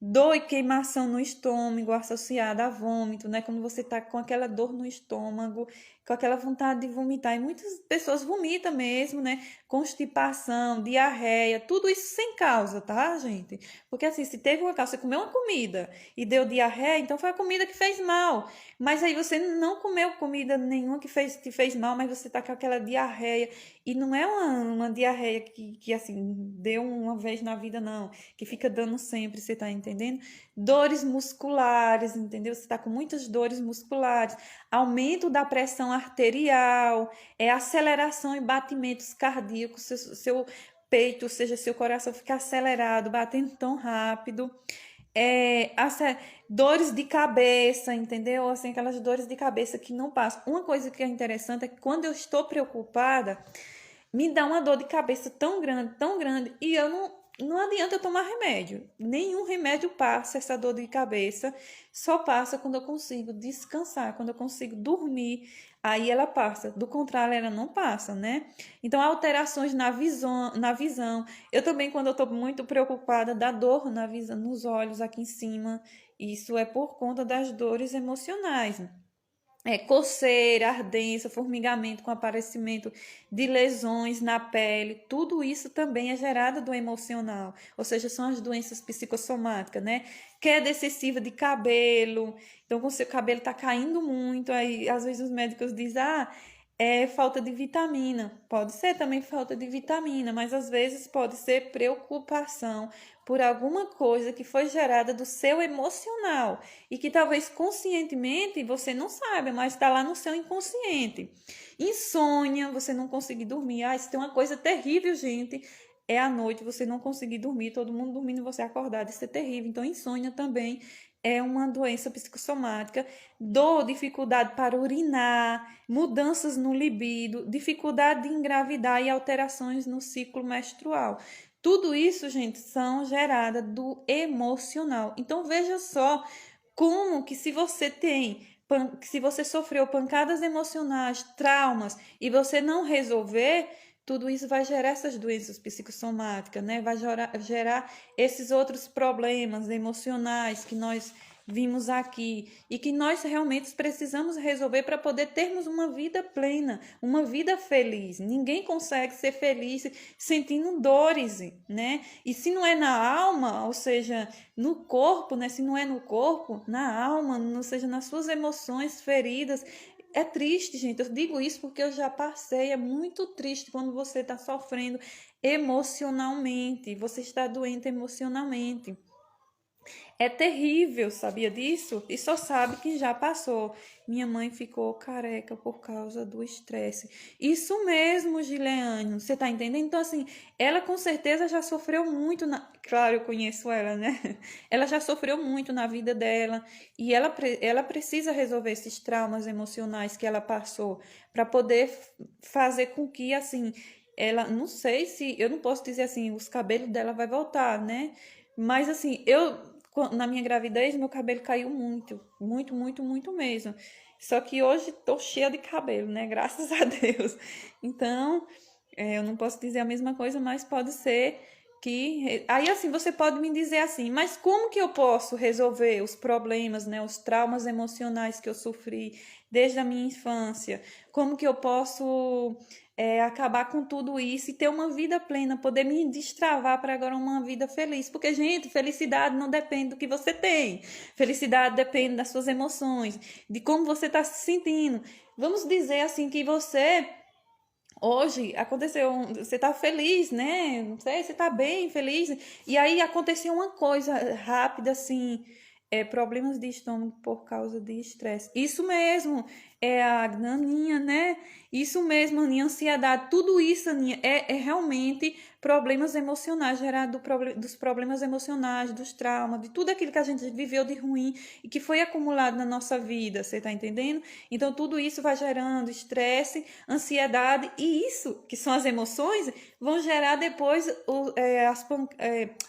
dor e queimação no estômago associada a vômito, né? Quando você tá com aquela dor no estômago, com aquela vontade de vomitar. E muitas pessoas vomitam mesmo, né? Constipação, diarreia, tudo isso sem causa, tá, gente? Porque assim, se teve uma causa, você comeu uma comida e deu diarreia, então foi a comida que fez mal. Mas aí você não comeu comida nenhuma te fez mal, mas você tá com aquela diarreia. E não é uma diarreia que assim, deu uma vez na vida, não. Que fica dando sempre, você tá entendendo? Dores musculares, entendeu? Você tá com muitas dores musculares. Aumento da pressão arterial, aceleração e batimentos cardíacos, seu peito, ou seja, seu coração fica acelerado, batendo tão rápido. É, dores de cabeça, entendeu? Assim, aquelas dores de cabeça que não passam. Uma coisa que é interessante é que quando eu estou preocupada, me dá uma dor de cabeça tão grande, e não adianta eu tomar remédio. Nenhum remédio passa essa dor de cabeça, só passa quando eu consigo descansar, quando eu consigo dormir, aí ela passa. Do contrário, ela não passa, né? Então, alterações na visão. Eu também, quando eu estou muito preocupada, dá dor na visão, nos olhos aqui em cima. Isso é por conta das dores emocionais. Coceira, ardência, formigamento com aparecimento de lesões na pele, tudo isso também é gerado do emocional, ou seja, são as doenças psicossomáticas, né? Queda excessiva de cabelo, então quando o seu cabelo está caindo muito, aí às vezes os médicos dizem, é falta de vitamina. Pode ser também falta de vitamina, mas às vezes pode ser preocupação por alguma coisa que foi gerada do seu emocional e que talvez conscientemente você não saiba, mas está lá no seu inconsciente. Insônia, você não conseguir dormir. Isso tem uma coisa terrível, gente. É à noite você não conseguir dormir, todo mundo dormindo e você acordado. Isso é terrível. Então, insônia também é uma doença psicossomática. Dor, dificuldade para urinar, mudanças no libido, dificuldade de engravidar e alterações no ciclo menstrual. Tudo isso, gente, são geradas do emocional. Então veja só como que se você sofreu pancadas emocionais, traumas e você não resolver, tudo isso vai gerar essas doenças psicossomáticas, né? Vai gerar esses outros problemas emocionais que nós vimos aqui e que nós realmente precisamos resolver para poder termos uma vida plena, uma vida feliz. Ninguém consegue ser feliz sentindo dores, né? E se não é na alma, ou seja, no corpo, né? Se não é no corpo, na alma, ou seja, nas suas emoções feridas, é triste, gente. Eu digo isso porque eu já passei. É muito triste quando você está sofrendo emocionalmente, você está doente emocionalmente. É terrível, sabia disso? E só sabe quem já passou. Minha mãe ficou careca por causa do estresse. Isso mesmo, Gileane, você tá entendendo? Então, assim, ela com certeza já sofreu muito Claro, eu conheço ela, né? Ela já sofreu muito na vida dela e ela precisa resolver esses traumas emocionais que ela passou para poder fazer com que, assim, ela, não sei se, eu não posso dizer assim, os cabelos dela vai voltar, né? Mas assim, na minha gravidez, meu cabelo caiu muito, muito, muito, muito mesmo. Só que hoje tô cheia de cabelo, né? Graças a Deus. Então, eu não posso dizer a mesma coisa, mas pode ser que. Aí, assim, você pode me dizer assim, mas como que eu posso resolver os problemas, né? Os traumas emocionais que eu sofri desde a minha infância? Como que eu posso acabar com tudo isso e ter uma vida plena, poder me destravar para agora uma vida feliz. Porque, gente, felicidade não depende do que você tem. Felicidade depende das suas emoções, de como você está se sentindo. Vamos dizer assim que você hoje aconteceu, você está feliz, né? Não sei, você está bem, feliz. E aí aconteceu uma coisa rápida assim, problemas de estômago por causa de estresse. Isso mesmo, é a Aninha, né? Isso mesmo, Aninha, ansiedade, tudo isso, Aninha, é realmente problemas emocionais, gerado dos problemas emocionais, dos traumas, de tudo aquilo que a gente viveu de ruim e que foi acumulado na nossa vida, você tá entendendo? Então, tudo isso vai gerando estresse, ansiedade, e isso, que são as emoções, vão gerar depois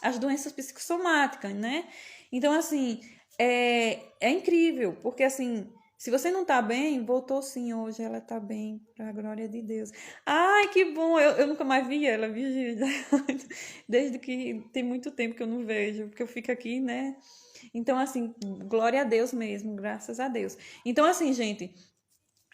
as doenças psicossomáticas, né? Então, assim, é incrível, porque assim, se você não tá bem, voltou sim hoje, ela tá bem, pra glória de Deus. Ai, que bom, eu nunca mais vi ela, viu, Gilda? Desde que tem muito tempo que eu não vejo, porque eu fico aqui, né? Então, assim, glória a Deus mesmo, graças a Deus. Então, assim, gente,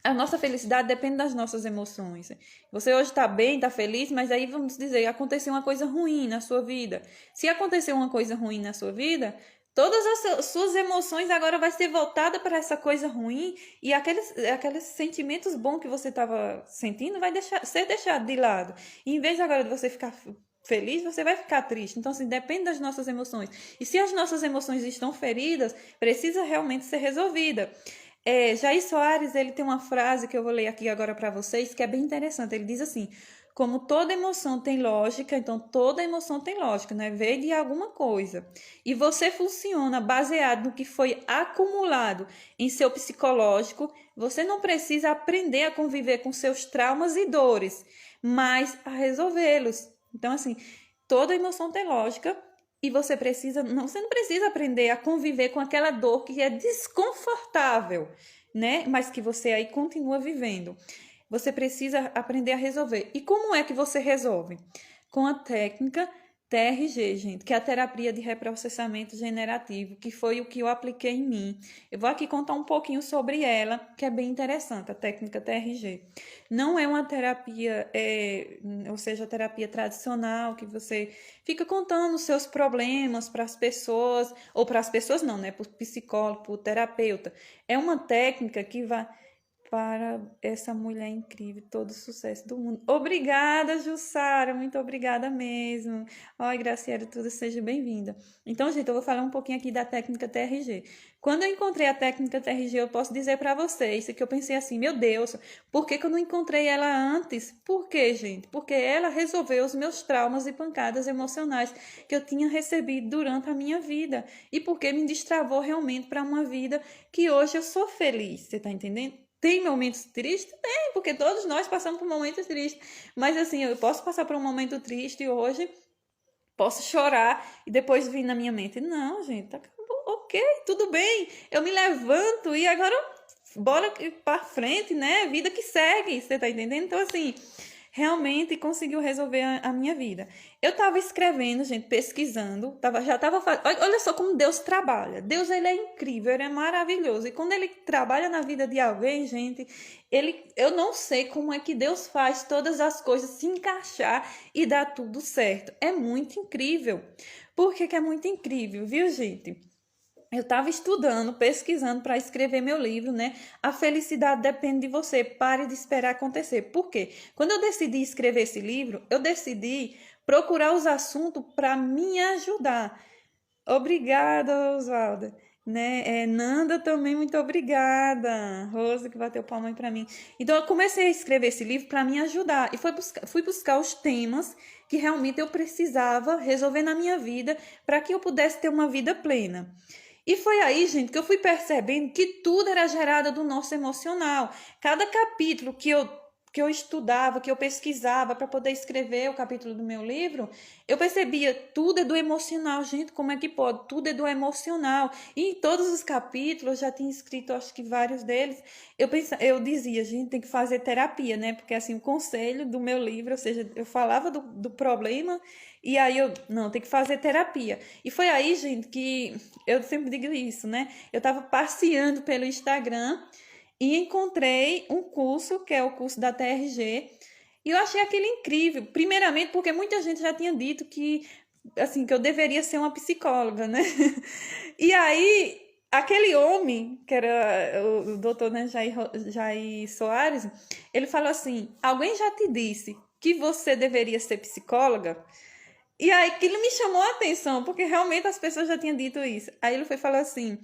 a nossa felicidade depende das nossas emoções. Você hoje está bem, está feliz, mas aí vamos dizer, aconteceu uma coisa ruim na sua vida. Se aconteceu uma coisa ruim na sua vida, todas as suas emoções agora vai ser voltada para essa coisa ruim e aqueles sentimentos bons que você estava sentindo vai ser deixado de lado. E em vez agora de você ficar feliz, você vai ficar triste. Então, assim, depende das nossas emoções. E se as nossas emoções estão feridas, precisa realmente ser resolvida. Jair Soares, ele tem uma frase que eu vou ler aqui agora para vocês, que é bem interessante. Ele diz assim: como toda emoção tem lógica, então toda emoção tem lógica, né? Veio de alguma coisa. E você funciona baseado no que foi acumulado em seu psicológico, você não precisa aprender a conviver com seus traumas e dores, mas a resolvê-los. Então, assim, toda emoção tem lógica. E você não precisa aprender a conviver com aquela dor que é desconfortável, né? Mas que você aí continua vivendo. Você precisa aprender a resolver. E como é que você resolve? Com a técnica TRG, gente, que é a terapia de reprocessamento generativo, que foi o que eu apliquei em mim. Eu vou aqui contar um pouquinho sobre ela, que é bem interessante, a técnica TRG. Não é uma terapia, ou seja, a terapia tradicional, que você fica contando os seus problemas para as pessoas, ou para as pessoas não, né? Para o psicólogo, para o terapeuta. É uma técnica que vai para essa mulher incrível, todo o sucesso do mundo. Obrigada, Jussara, muito obrigada mesmo. Oi, Graciela, tudo, seja bem-vinda. Então, gente, eu vou falar um pouquinho aqui da técnica TRG. Quando eu encontrei a técnica TRG, eu posso dizer para vocês que eu pensei assim, meu Deus, por que eu não encontrei ela antes? Por quê, gente? Porque ela resolveu os meus traumas e pancadas emocionais que eu tinha recebido durante a minha vida. E porque me destravou realmente para uma vida que hoje eu sou feliz, você tá entendendo? Tem momentos tristes? Tem, porque todos nós passamos por momentos tristes. Mas assim, eu posso passar por um momento triste hoje, posso chorar e depois vir na minha mente, não, gente, acabou, ok, tudo bem, eu me levanto e agora bora para frente, né? Vida que segue, você tá entendendo? Então, assim, realmente conseguiu resolver a minha vida. Eu estava escrevendo, gente, pesquisando, já estava olha só como Deus trabalha. Deus, ele é incrível, ele é maravilhoso. E quando ele trabalha na vida de alguém, gente, eu não sei como é que Deus faz todas as coisas se encaixar e dar tudo certo. É muito incrível. Por que que é muito incrível, viu, gente? Eu estava estudando, pesquisando para escrever meu livro, né? A felicidade depende de você. Pare de esperar acontecer. Por quê? Quando eu decidi escrever esse livro, eu decidi procurar os assuntos para me ajudar. Obrigada, Oswalda. Né? Nanda também, muito obrigada. Rosa, que bateu palma aí para mim. Então, eu comecei a escrever esse livro para me ajudar. E fui buscar os temas que realmente eu precisava resolver na minha vida para que eu pudesse ter uma vida plena. E foi aí, gente, que eu fui percebendo que tudo era gerado do nosso emocional. Cada capítulo que eu estudava, que eu pesquisava para poder escrever o capítulo do meu livro, eu percebia tudo é do emocional. Gente, como é que pode? Tudo é do emocional. E em todos os capítulos, eu já tinha escrito, acho que vários deles, eu dizia, gente, tem que fazer terapia, né? Porque assim, o conselho do meu livro, ou seja, eu falava do problema e aí não, tem que fazer terapia. E foi aí, gente, que eu sempre digo isso, né? Eu estava passeando pelo Instagram e encontrei um curso, que é o curso da TRG, e eu achei aquele incrível. Primeiramente, porque muita gente já tinha dito que, assim, que eu deveria ser uma psicóloga, né? E aí, aquele homem, que era o doutor, né, Jair Soares, ele falou assim: alguém já te disse que você deveria ser psicóloga? E aí aquilo me chamou a atenção, porque realmente as pessoas já tinham dito isso. Aí ele foi falar assim: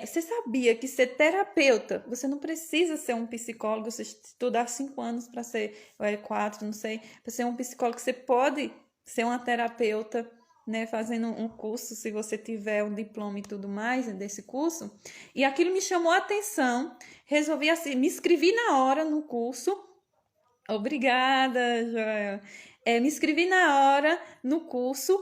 você sabia que ser terapeuta, você não precisa ser um psicólogo, você estudar 5 anos para ser, ou 4, não sei, para ser um psicólogo, você pode ser uma terapeuta, né, fazendo um curso, se você tiver um diploma e tudo mais desse curso. E aquilo me chamou a atenção, resolvi assim, me inscrevi na hora no curso. Obrigada, Joel. Me inscrevi na hora no curso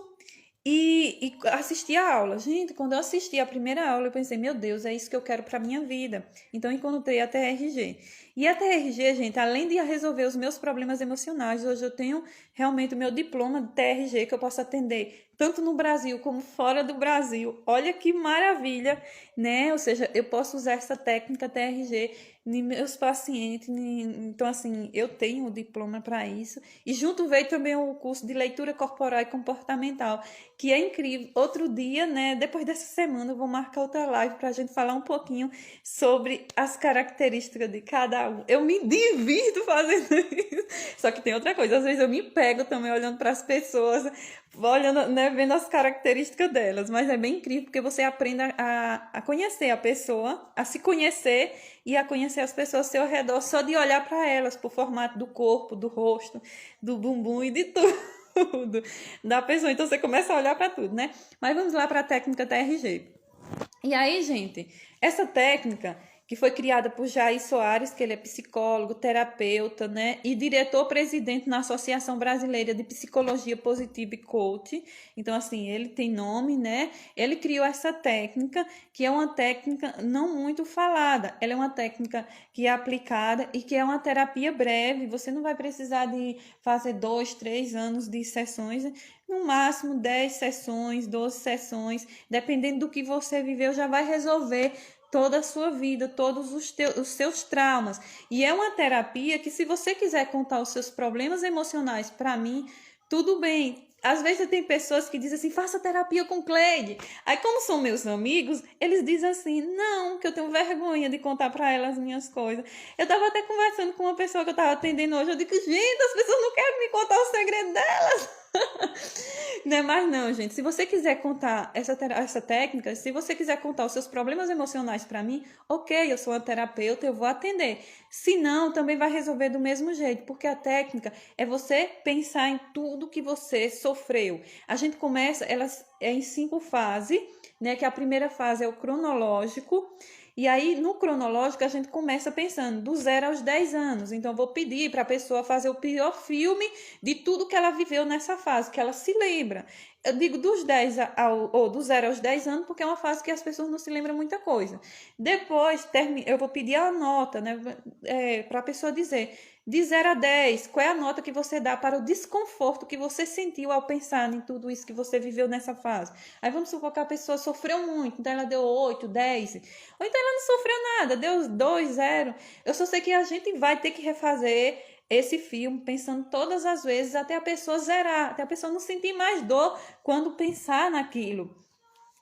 e assisti a aula. Gente, quando eu assisti a primeira aula, eu pensei, meu Deus, é isso que eu quero para minha vida. Então, eu encontrei a TRG. E a TRG, gente, além de resolver os meus problemas emocionais, hoje eu tenho realmente o meu diploma de TRG que eu posso atender tanto no Brasil como fora do Brasil. Olha que maravilha, né? Ou seja, eu posso usar essa técnica TRG em meus pacientes. Então, assim, eu tenho o diploma para isso. E junto veio também o curso de leitura corporal e comportamental, que é incrível. Outro dia, né, depois dessa semana, eu vou marcar outra live para a gente falar um pouquinho sobre as características de cada um. Eu me divirto fazendo isso. Só que tem outra coisa, às vezes eu me pego também olhando para as pessoas, olhando, né, vendo as características delas, mas é bem incrível porque você aprende a conhecer a pessoa, a se conhecer e a conhecer as pessoas ao seu redor só de olhar para elas, pro formato do corpo, do rosto, do bumbum e de tudo da pessoa. Então você começa a olhar para tudo, né? Mas vamos lá para a técnica TRG. E aí, gente, essa técnica que foi criada por Jair Soares, que ele é psicólogo, terapeuta, né, e diretor-presidente na Associação Brasileira de Psicologia Positiva e Coach. Então, assim, ele tem nome, né? Ele criou essa técnica, que é uma técnica não muito falada. Ela é uma técnica que é aplicada e que é uma terapia breve. Você não vai precisar de fazer 2, 3 anos de sessões, no máximo 10 sessões, 12 sessões, dependendo do que você viveu, já vai resolver toda a sua vida, todos os seus traumas. E é uma terapia que, se você quiser contar os seus problemas emocionais para mim, tudo bem. Às vezes tem pessoas que dizem assim, faça terapia com Cleide. Aí, como são meus amigos, eles dizem assim, não, que eu tenho vergonha de contar para elas as minhas coisas. Eu tava até conversando com uma pessoa que eu tava atendendo hoje, eu digo, gente, as pessoas não querem me contar o segredo delas. Não é mais não, gente. Se você quiser contar essa técnica, se você quiser contar os seus problemas emocionais para mim, ok, eu sou uma terapeuta, eu vou atender. Se não, também vai resolver do mesmo jeito, porque a técnica é você pensar em tudo que você sofreu. A gente começa, ela é em 5 fases, né? Que a primeira fase é o cronológico. E aí, no cronológico, a gente começa pensando do 0 aos 10 anos. Então, eu vou pedir para a pessoa fazer o pior filme de tudo que ela viveu nessa fase, que ela se lembra. Eu digo dos 10 ou do 0 aos 10 anos, porque é uma fase que as pessoas não se lembram muita coisa. Depois, eu vou pedir a nota, né, para a pessoa dizer de 0 a 10, qual é a nota que você dá para o desconforto que você sentiu ao pensar em tudo isso que você viveu nessa fase. Aí vamos supor que a pessoa sofreu muito, então ela deu 8, 10. Ou então ela não sofreu nada, deu 2, 0. Eu só sei que a gente vai ter que refazer esse filme pensando todas as vezes até a pessoa zerar, até a pessoa não sentir mais dor quando pensar naquilo.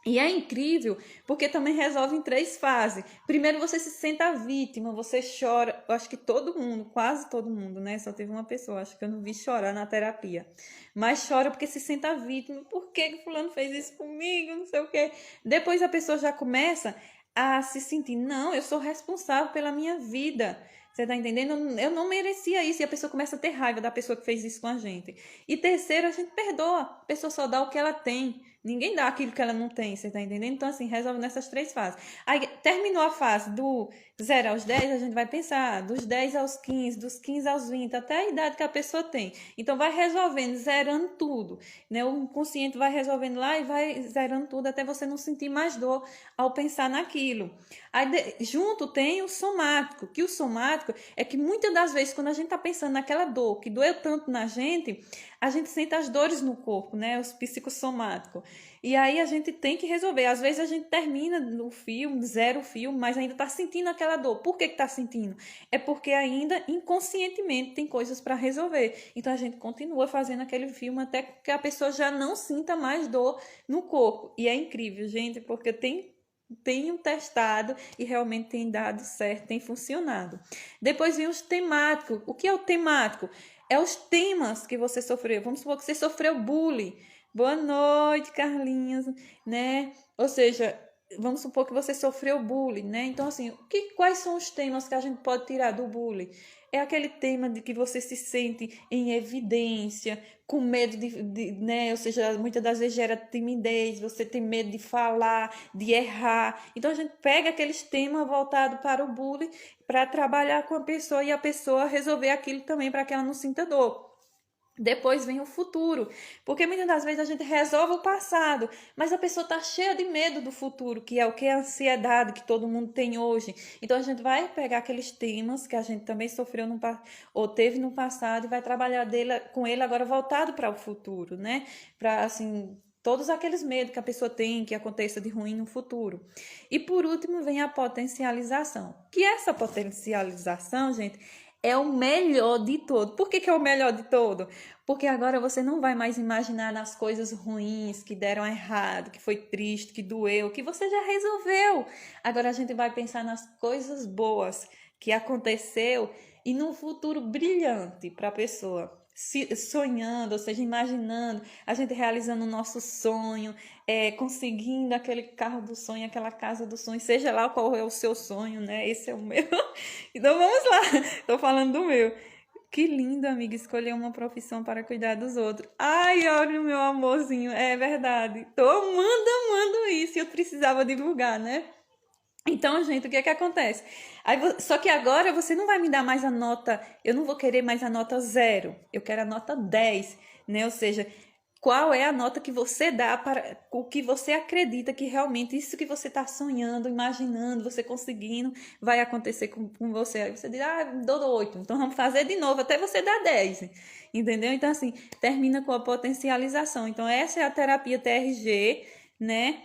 E é incrível, porque também resolve em 3 fases. Primeiro, você se sente a vítima, você chora. Eu acho que todo mundo, quase todo mundo, né? Só teve uma pessoa, acho que eu não vi chorar na terapia. Mas chora porque se sente a vítima. Por que fulano fez isso comigo? Não sei o quê. Depois a pessoa já começa a se sentir, não, eu sou responsável pela minha vida. Você tá entendendo? Eu não merecia isso. E a pessoa começa a ter raiva da pessoa que fez isso com a gente. E terceiro, a gente perdoa. A pessoa só dá o que ela tem. Ninguém dá aquilo que ela não tem, você tá entendendo? Então, assim, resolve nessas 3 fases. Aí, terminou a fase do 0 aos 10, a gente vai pensar dos 10 aos 15, dos 15 aos 20, até a idade que a pessoa tem. Então, vai resolvendo, zerando tudo, né? O inconsciente vai resolvendo lá e vai zerando tudo até você não sentir mais dor ao pensar naquilo. Aí, junto tem o somático, que o somático é que muitas das vezes, quando a gente tá pensando naquela dor que doeu tanto na gente, a gente sente as dores no corpo, né? Os psicossomáticos. E aí a gente tem que resolver. Às vezes a gente termina o filme, zero o filme, mas ainda tá sentindo aquela dor. Por que tá sentindo? É porque ainda inconscientemente tem coisas para resolver. Então a gente continua fazendo aquele filme até que a pessoa já não sinta mais dor no corpo. E é incrível, gente, porque tenho testado e realmente tem dado certo, tem funcionado. Depois vem os temáticos. O que é o temático? É os temas que você sofreu. Vamos supor que você sofreu bullying. Boa noite, Carlinhos, né? Ou seja, vamos supor que você sofreu bullying, né? Então, assim, quais são os temas que a gente pode tirar do bullying? É aquele tema de que você se sente em evidência, com medo né? Ou seja, muitas das vezes gera timidez, você tem medo de falar, de errar. Então, a gente pega aqueles temas voltados para o bullying para trabalhar com a pessoa e a pessoa resolver aquilo também para que ela não sinta dor. Depois vem o futuro, porque muitas das vezes a gente resolve o passado, mas a pessoa está cheia de medo do futuro, que é o que é a ansiedade que todo mundo tem hoje. Então a gente vai pegar aqueles temas que a gente também sofreu ou teve no passado e vai trabalhar com ele agora voltado para o futuro, né? Para assim todos aqueles medos que a pessoa tem que aconteça de ruim no futuro. E por último vem a potencialização, que essa potencialização, gente, é o melhor de todo. Por que é o melhor de todo? Porque agora você não vai mais imaginar nas coisas ruins que deram errado, que foi triste, que doeu, que você já resolveu. Agora a gente vai pensar nas coisas boas que aconteceu e no futuro brilhante para a pessoa. Sonhando, ou seja, imaginando, a gente realizando o nosso sonho, conseguindo aquele carro do sonho, aquela casa do sonho, seja lá qual é o seu sonho, né? Esse é o meu. Então vamos lá, tô falando do meu. Que lindo, amiga, escolher uma profissão para cuidar dos outros. Ai, olha o meu amorzinho, é verdade. Tô amando isso, eu precisava divulgar, né? Então, gente, o que é que acontece? Só que agora você não vai me dar mais a nota, eu não vou querer mais a nota 0, eu quero a nota 10, né? Ou seja, qual é a nota que você dá para o que você acredita que realmente isso que você está sonhando, imaginando, você conseguindo, vai acontecer com você. Aí você diz, dou 8, então vamos fazer de novo até você dar 10, entendeu? Então, assim, termina com a potencialização. Então, essa é a terapia TRG, né?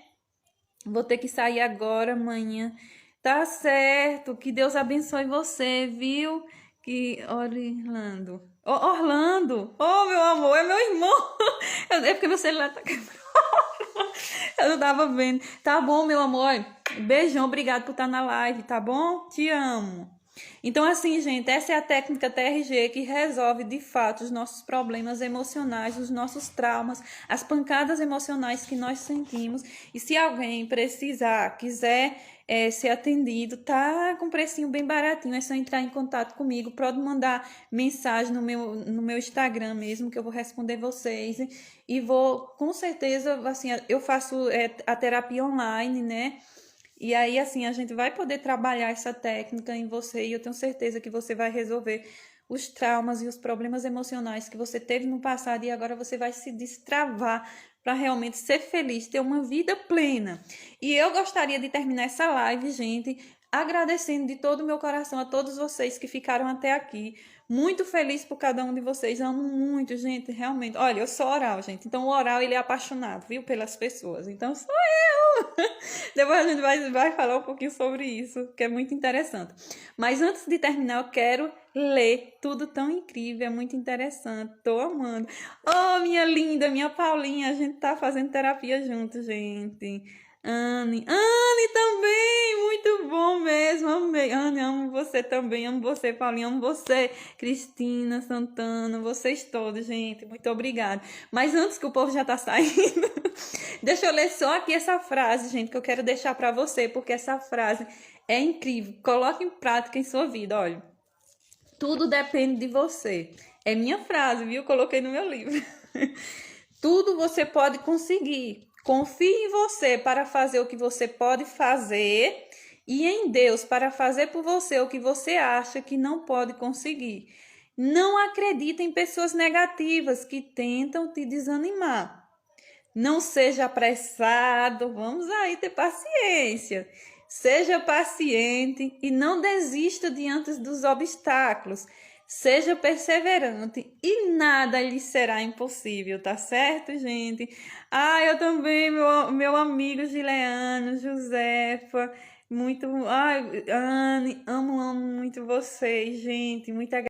Vou ter que sair agora, amanhã. Tá certo. Que Deus abençoe você, viu? Que Orlando. Orlando! Oh, meu amor, é meu irmão. É porque meu celular tá quebrado. Eu não tava vendo. Tá bom, meu amor. Beijão, obrigado por estar na live, tá bom? Te amo. Então, assim, gente, essa é a técnica TRG que resolve de fato os nossos problemas emocionais, os nossos traumas, as pancadas emocionais que nós sentimos. E se alguém precisar, quiser ser atendido, tá com um precinho bem baratinho, é só entrar em contato comigo, pode mandar mensagem no meu Instagram mesmo, que eu vou responder vocês. E vou, com certeza, assim, eu faço a terapia online, né? E aí, assim, a gente vai poder trabalhar essa técnica em você e eu tenho certeza que você vai resolver os traumas e os problemas emocionais que você teve no passado e agora você vai se destravar para realmente ser feliz, ter uma vida plena. E eu gostaria de terminar essa live, gente, agradecendo de todo o meu coração a todos vocês que ficaram até aqui. Muito feliz por cada um de vocês, amo muito, gente, realmente. Olha, eu sou oral, gente, então o oral ele é apaixonado, viu, pelas pessoas. Então sou eu. Depois a gente vai falar um pouquinho sobre isso, que é muito interessante. Mas antes de terminar, eu quero ler tudo tão incrível, é muito interessante, tô amando. Oh, minha linda, minha Paulinha, a gente tá fazendo terapia junto, gente. Anne também, muito bom mesmo, amei. Anne, amo você também, amo você, Paulinha, amo você, Cristina, Santana, vocês todos, gente, muito obrigada. Mas antes que o povo já tá saindo, deixa eu ler só aqui essa frase, gente, que eu quero deixar para você, porque essa frase é incrível. Coloque em prática em sua vida, olha. Tudo depende de você. É minha frase, viu? Coloquei no meu livro. Tudo você pode conseguir. Confie em você para fazer o que você pode fazer e em Deus para fazer por você o que você acha que não pode conseguir. Não acredite em pessoas negativas que tentam te desanimar. Não seja apressado, vamos aí ter paciência. Seja paciente e não desista diante dos obstáculos. Seja perseverante e nada lhe será impossível, tá certo, gente? Eu também, meu amigo Gileano, Josefa, muito, Anne, amo muito vocês, gente, muita